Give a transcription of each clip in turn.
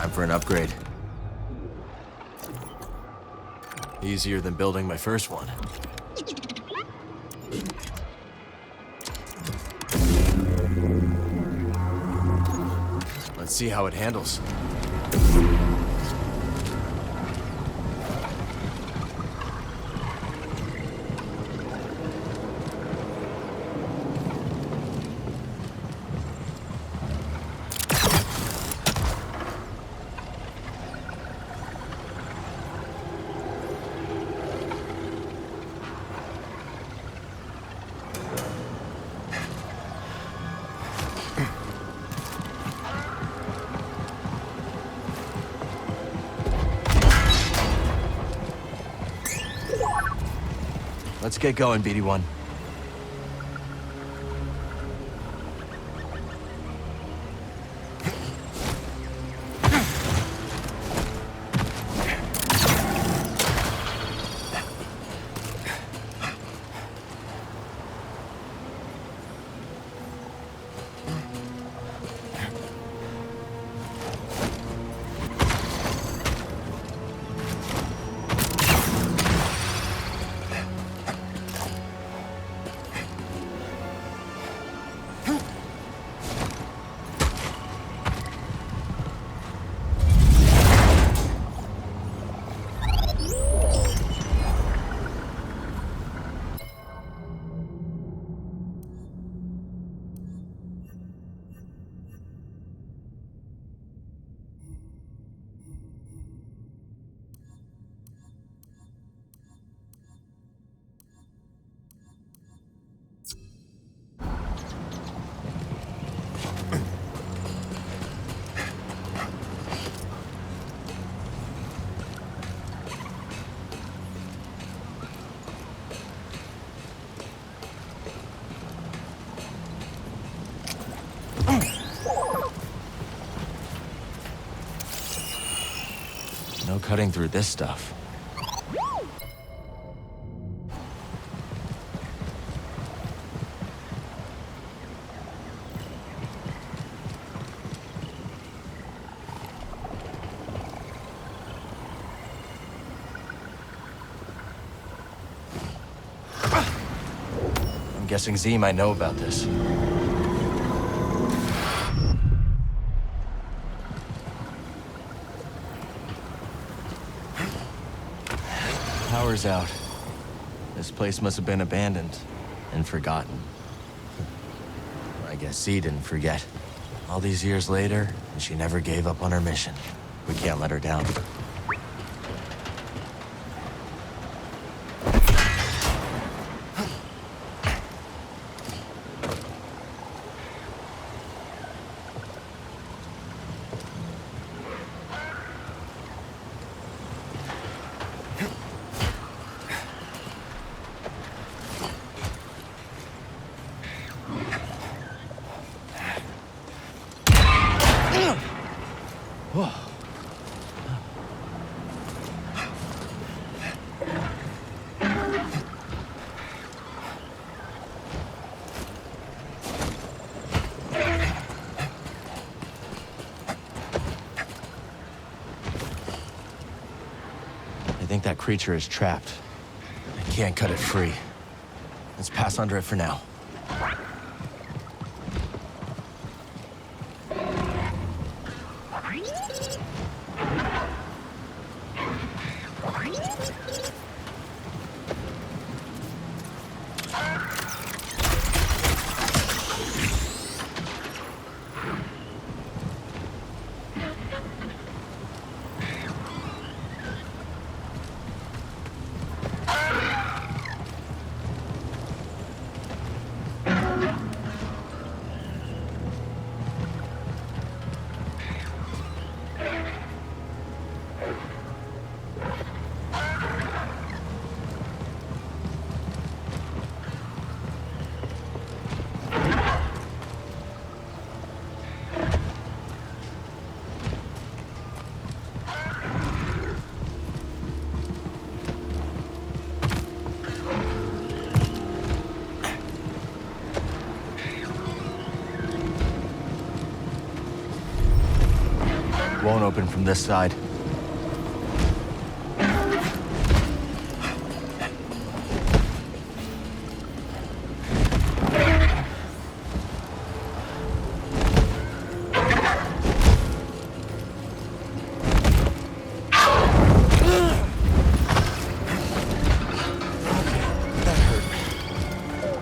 Time for an upgrade. Easier than building my first one. Let's see how it handles. Let's get going, BD1. No cutting through this stuff. I'm guessing Z might know about this. Power's out. This place must have been abandoned and forgotten. I guess Z didn't forget. All these years later, and she never gave up on her mission. We can't let her down. I think that creature is trapped. I can't cut it free. Let's pass under it for now. Won't open from this side.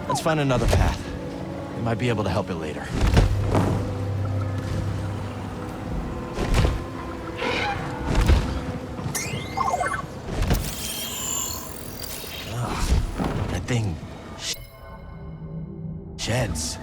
Let's find another path. We might be able to help it later. Ugh, that thing sheds.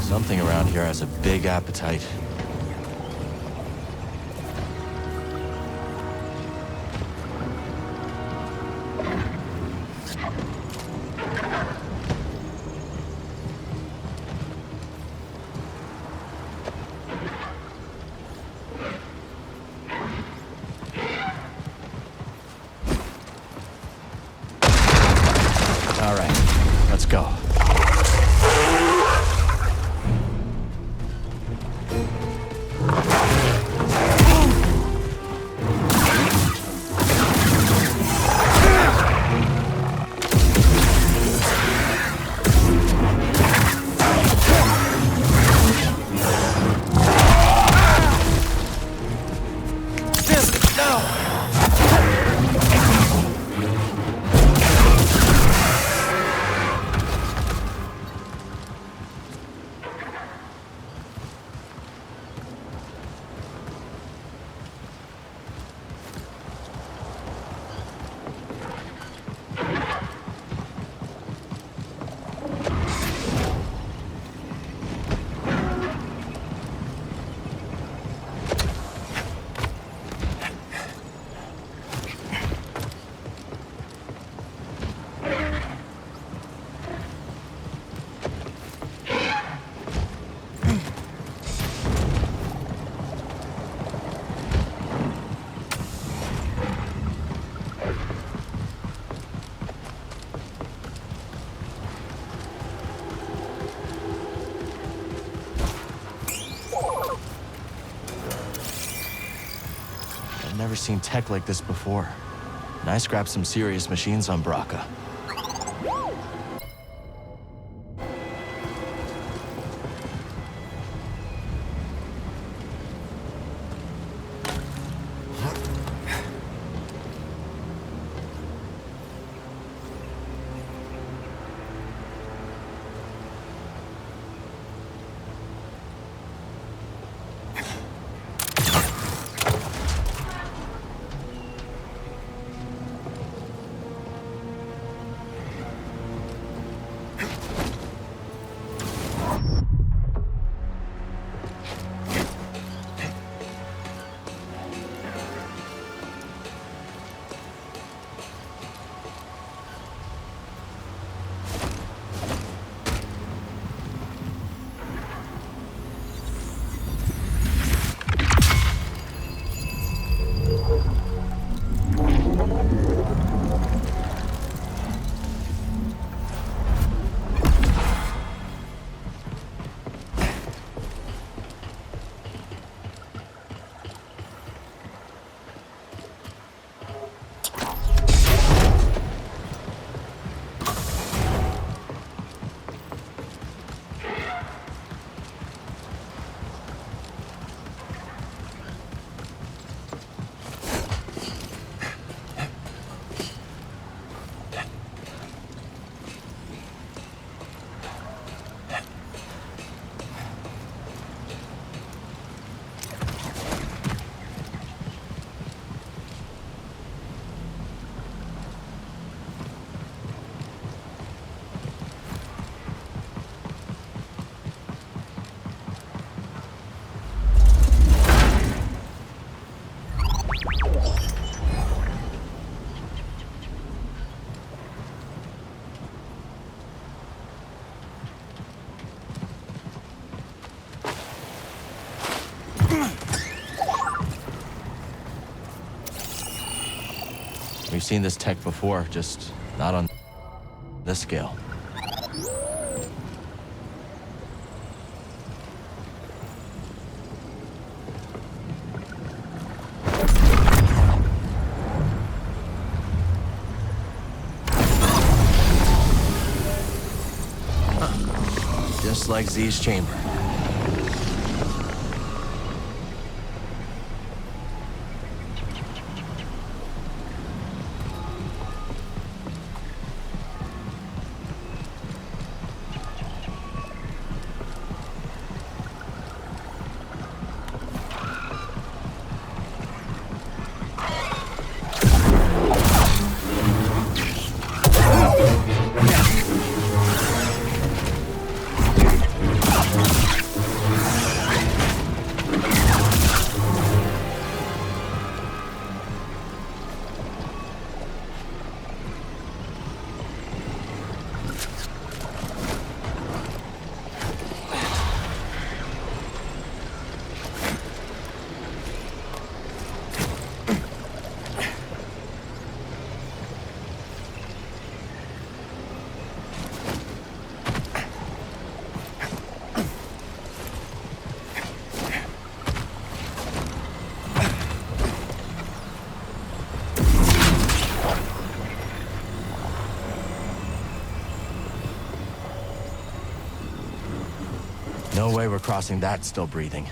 Something around here has a big appetite. All right, let's go. I've never seen tech like this before. And I scrapped some serious machines on Bracca. seen this tech before, just not on this scale. Just like Z's chamber. No way we're crossing that still breathing.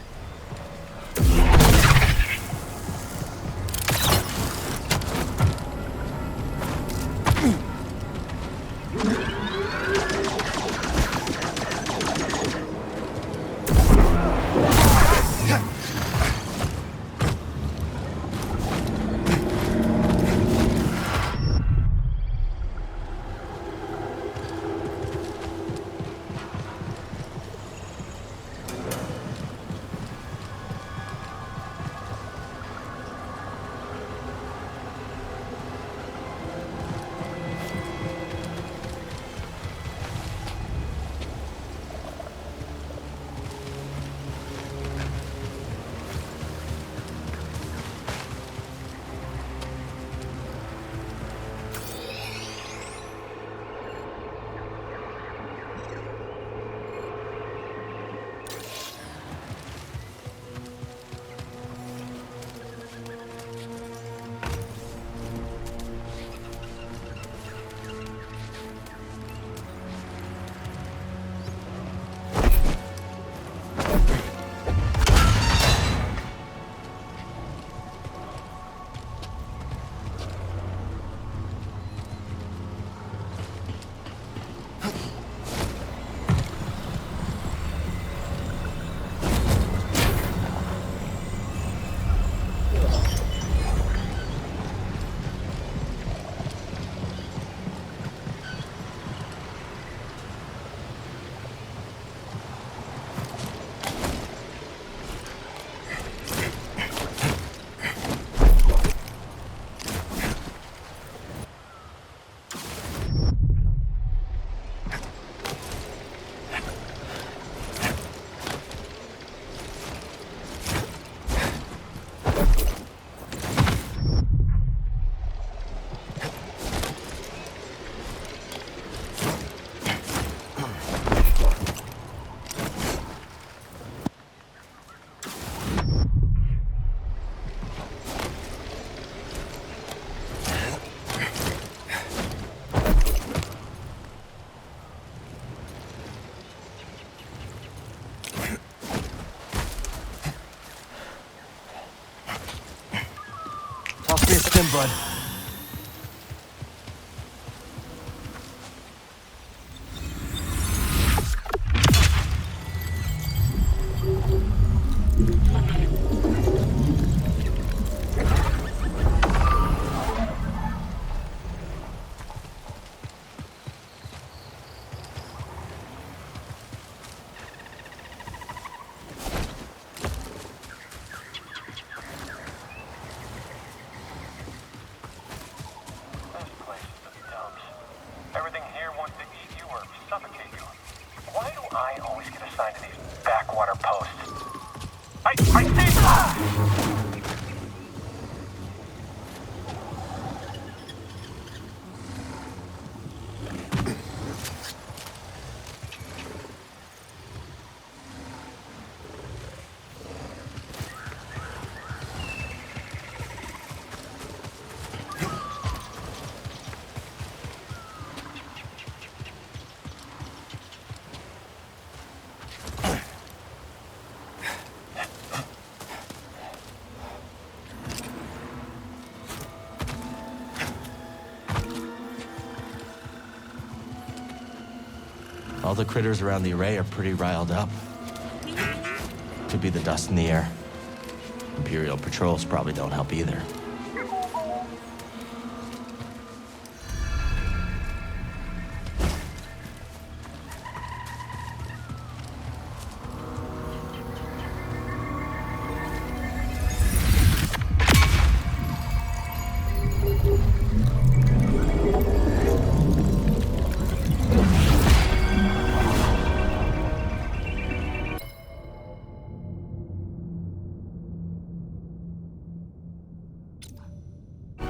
Fist him, bud. All the critters around the array are pretty riled up. Could be the dust in the air. Imperial patrols probably don't help either.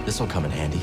This'll come in handy.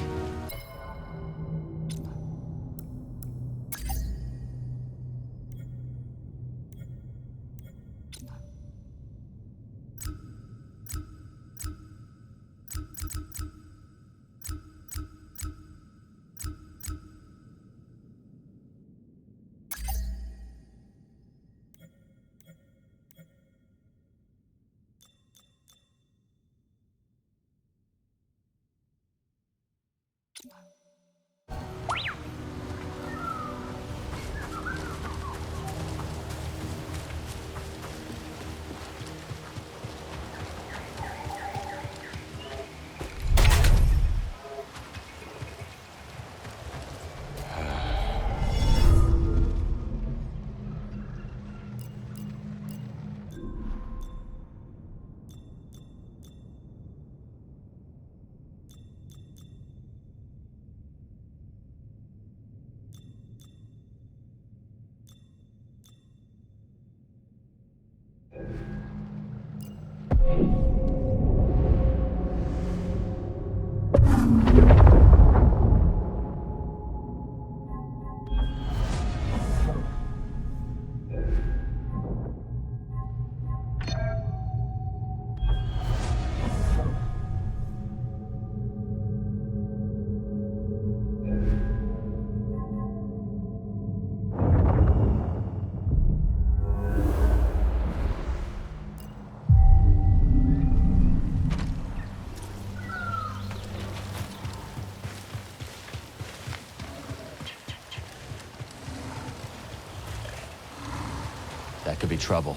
That could be trouble.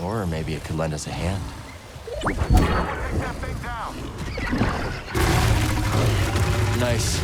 Or maybe it could lend us a hand. Nice.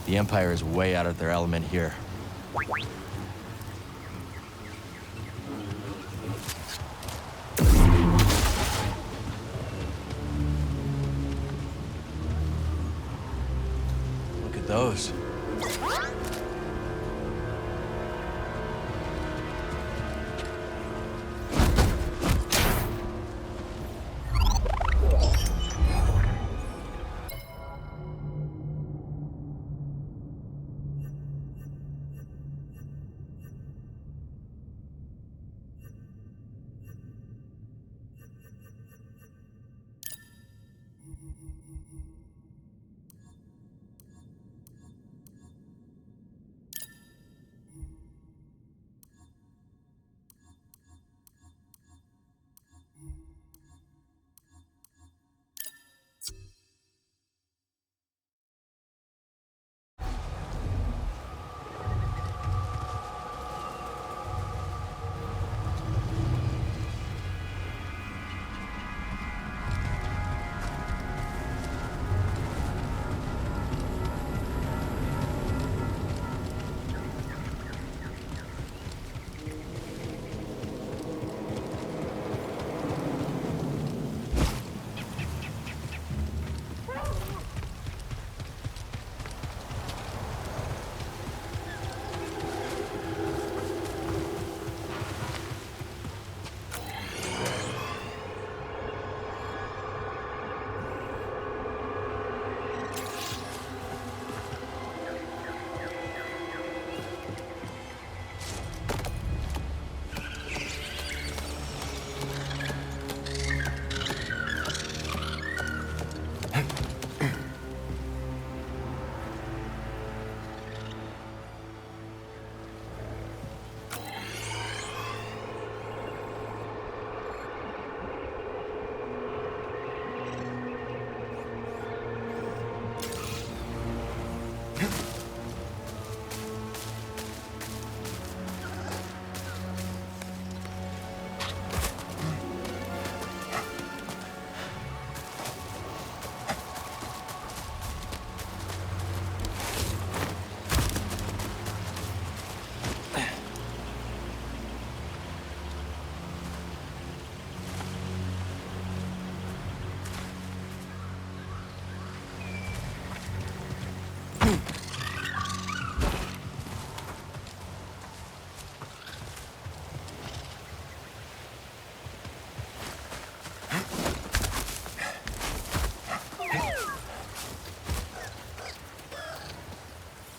The Empire is way out of their element here. Look at those.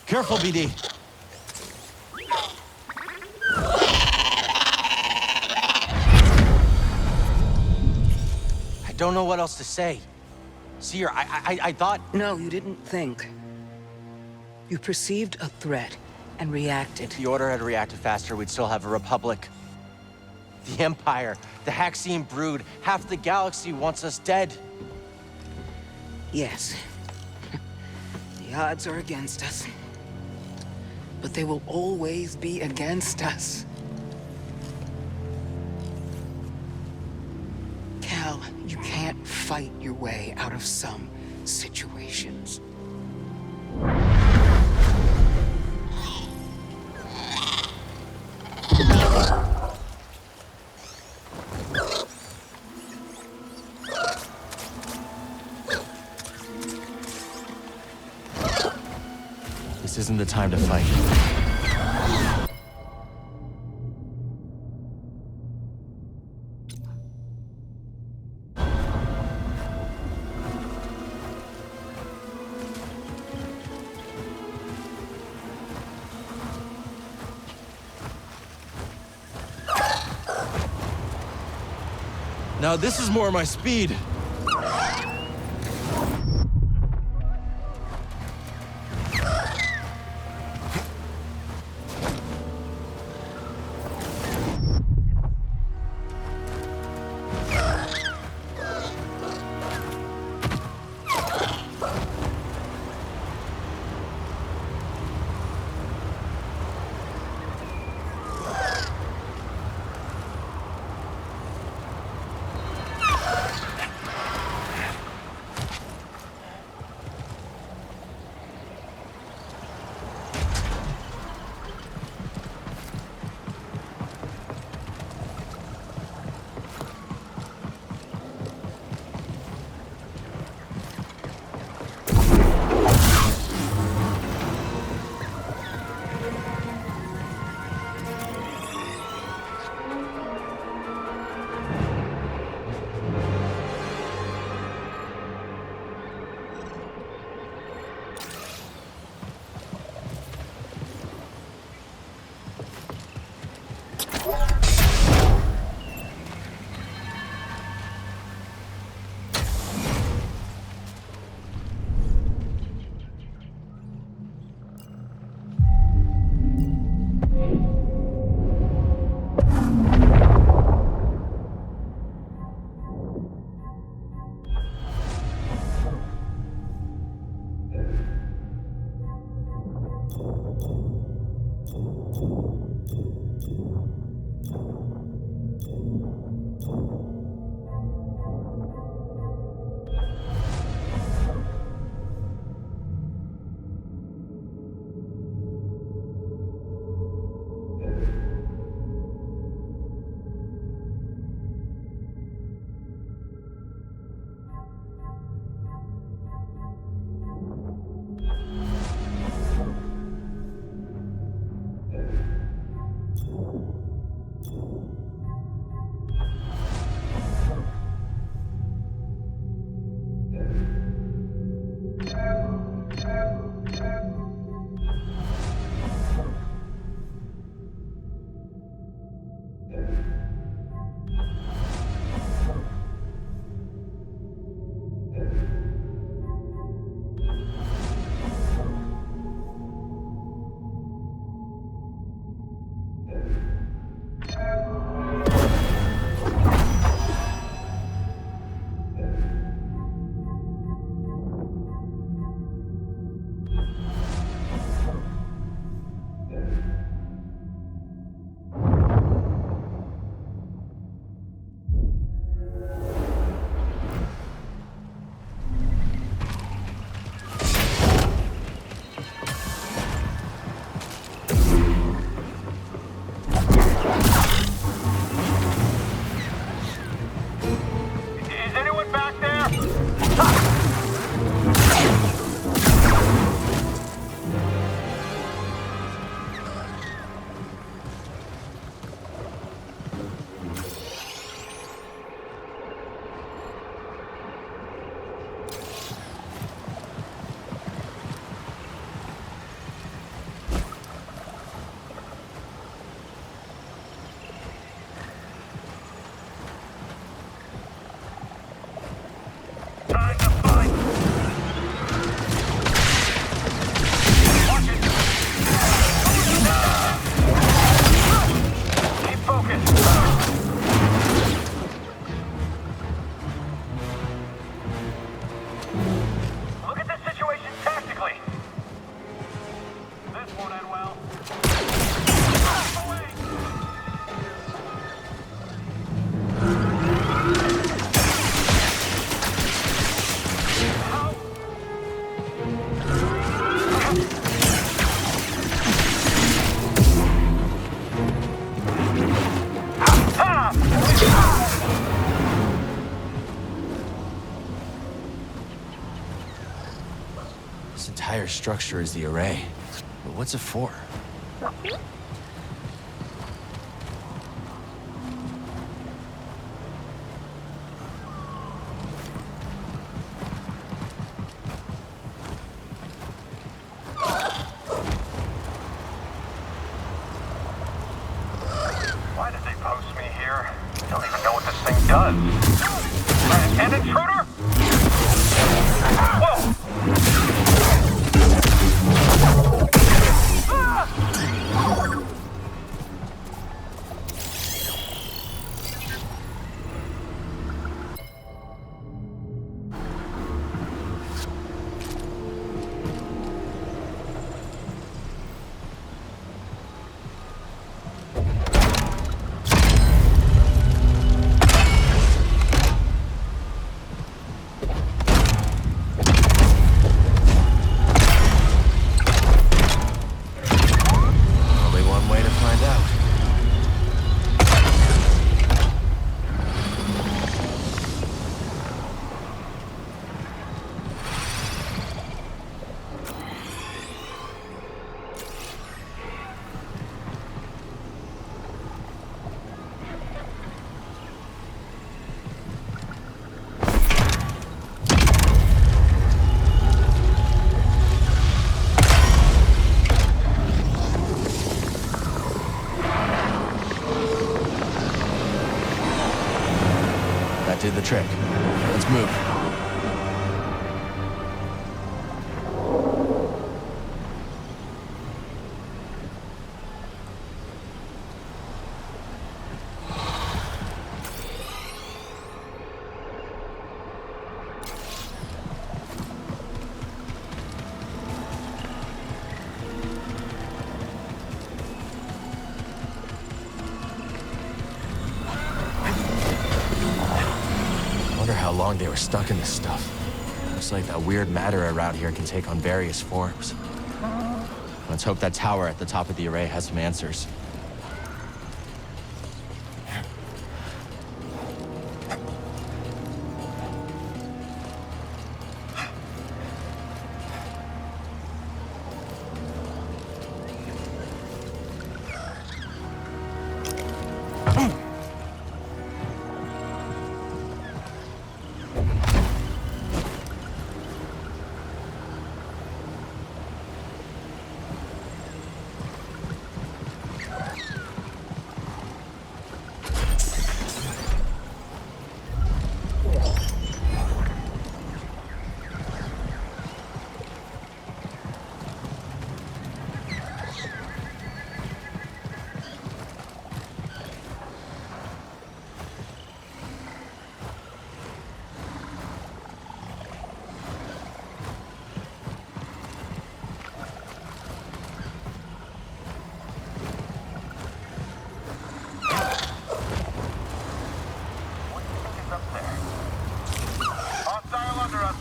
Careful, BD. I don't know what else to say. Seer, I thought... No, you didn't think. You perceived a threat and reacted. If the Order had reacted faster, we'd still have a Republic. The Empire, the Haxian brood, half the galaxy wants us dead. Yes. The odds are against us. But they will always be against us. Cal, you can't fight your way out of some situations. This isn't the time to fight. Now this is more my speed. This entire structure is the array. But what's it for? Why did they post me here? I don't even know what this thing does. An intruder? Whoa! Only one way to find out. That did the trick. Let's move. Wonder how long they were stuck in this stuff. Looks like that weird matter around here can take on various forms. Let's hope that tower at the top of the array has some answers. Hostile under us.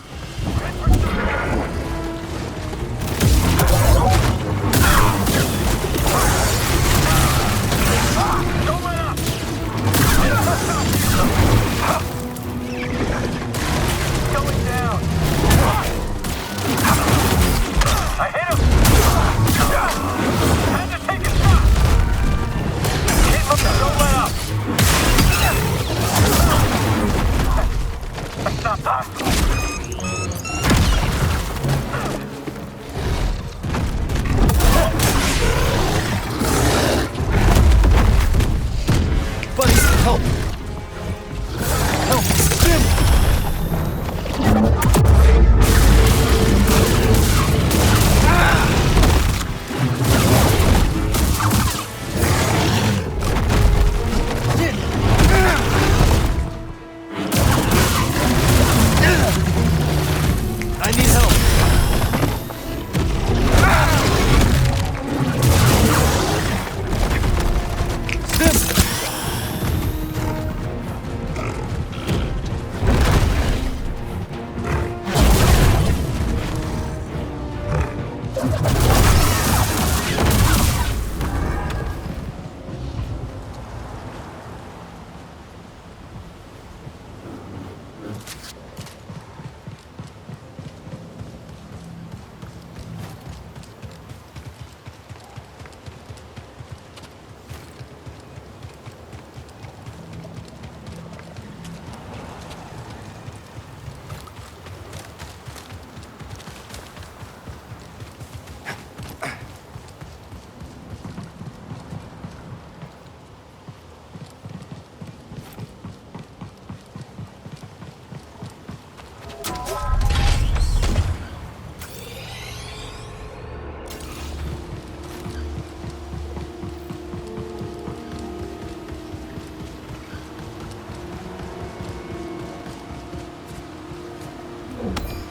Don't let up! Going down. I hit him! Had to take a shot! Keep looking, don't let up! Stop that! Buddy, help! Help! Jim! I need help! Sim!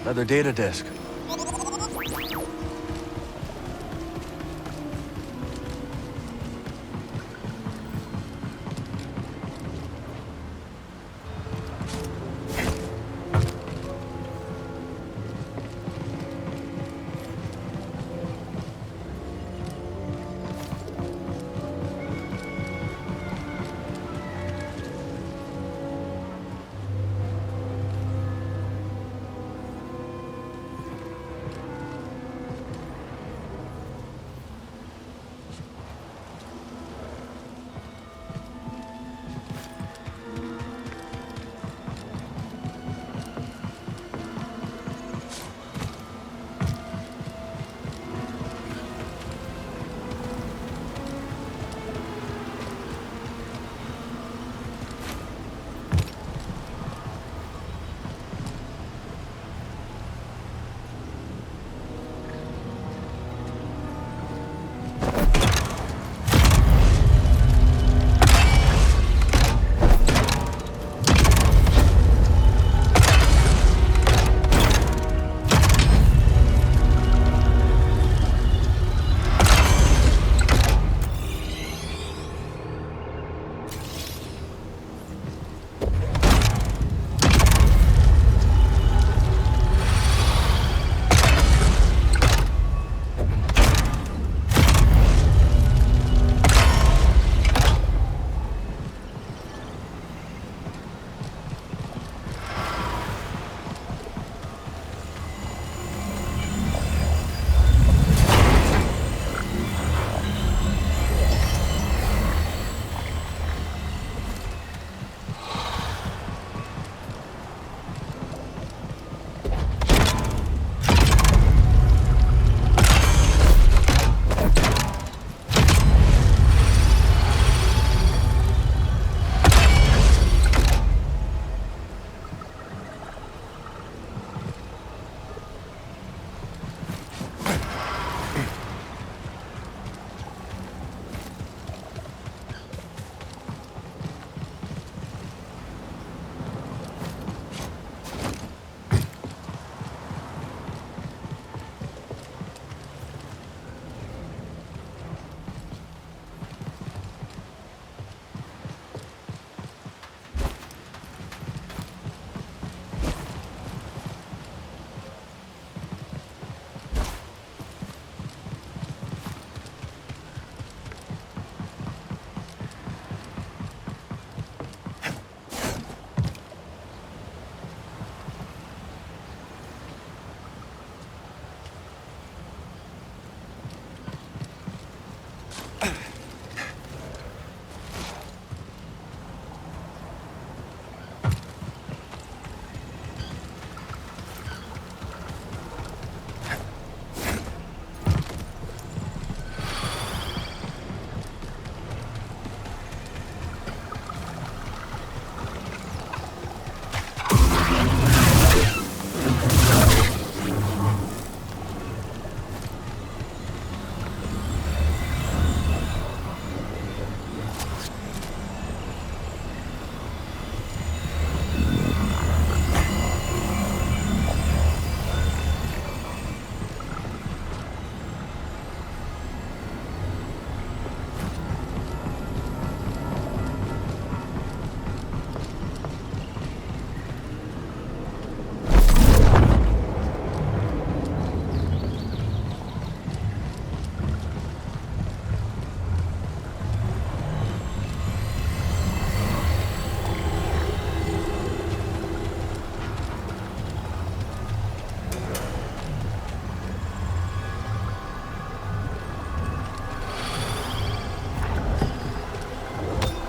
Another data disk.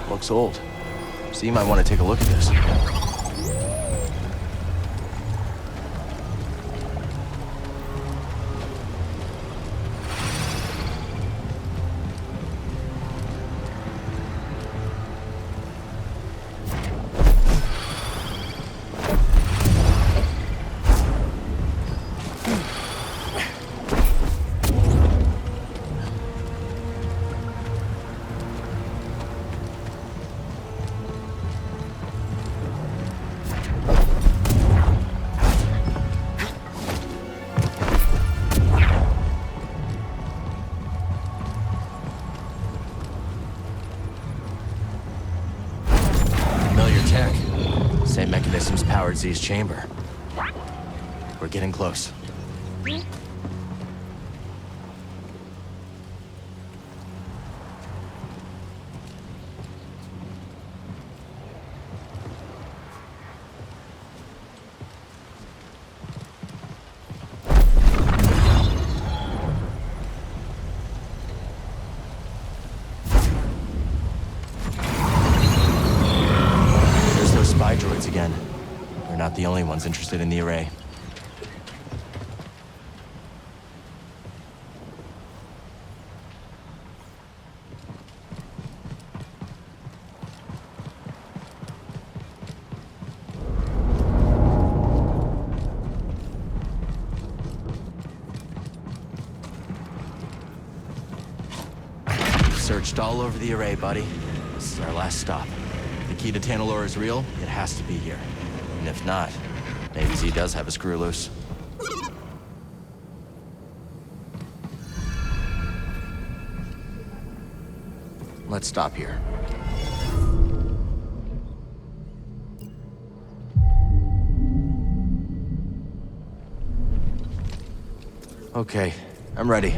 Looks old. So you might want to take a look at this. towards Z's chamber. We're getting close. There's those spy droids again. They're not the only ones interested in the array. Searched all over the array, buddy. This is our last stop. If the key to Tanalorr is real, it has to be here. And if not, maybe Z does have a screw loose. Let's stop here. Okay, I'm ready.